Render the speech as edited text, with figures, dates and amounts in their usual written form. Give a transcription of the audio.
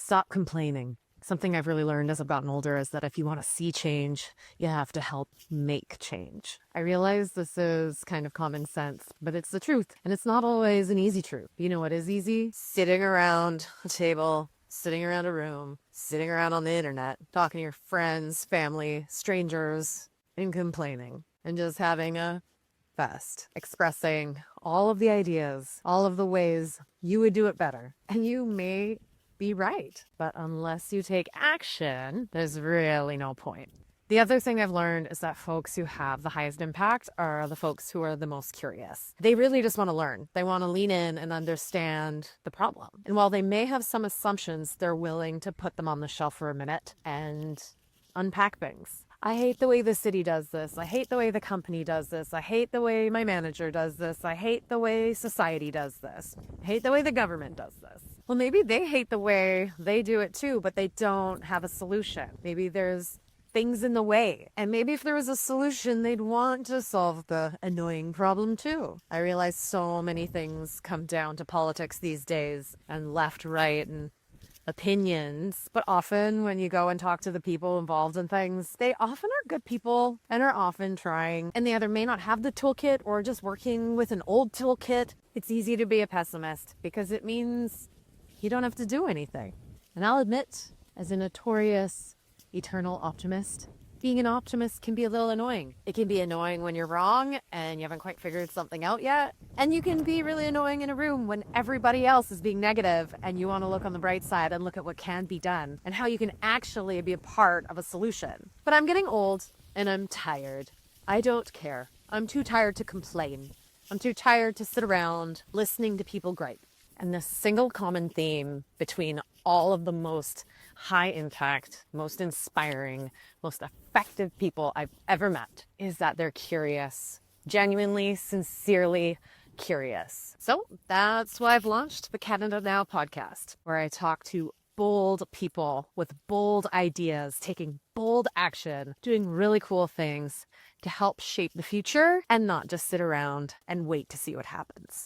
stop complaining. Something I've really learned as I've gotten older is that if you want to see change, you have to help make change. I realize this is kind of common sense, but it's the truth. And it's not always an easy truth. You know what is easy? Sitting around a table, sitting around a room, sitting around on the internet, talking to your friends, family, strangers, and complaining. And just having a fest, expressing all of the ideas, all of the ways you would do it better. And you may be right, but unless you take action, there's really no point. The other thing I've learned is that folks who have the highest impact are the folks who are the most curious. They really just want to learn. They want to lean in and understand the problem. And while they may have some assumptions, they're willing to put them on the shelf for a minute and unpack things. I hate the way the city does this. I hate the way the company does this. I hate the way my manager does this. I hate the way society does this. I hate the way the government does this. Well, maybe they hate the way they do it too, but they don't have a solution. Maybe there's things in the way. And maybe if there was a solution, they'd want to solve the annoying problem too. I realize so many things come down to politics these days and left, right, and opinions, but often when you go and talk to the people involved in things, they often are good people and are often trying, and they either may not have the toolkit or just working with an old toolkit. It's easy to be a pessimist because it means you don't have to do anything. And I'll admit, as a notorious eternal optimist, being an optimist can be a little annoying. It can be annoying when you're wrong and you haven't quite figured something out yet. And you can be really annoying in a room when everybody else is being negative and you want to look on the bright side and look at what can be done and how you can actually be a part of a solution. But I'm getting old and I'm tired. I don't care. I'm too tired to complain. I'm too tired to sit around listening to people gripe. And the single common theme between all of the most high impact, most inspiring, most effective people I've ever met is that they're curious, genuinely, sincerely curious. So that's why I've launched the Canada Now podcast, where I talk to bold people with bold ideas, taking bold action, doing really cool things to help shape the future and not just sit around and wait to see what happens.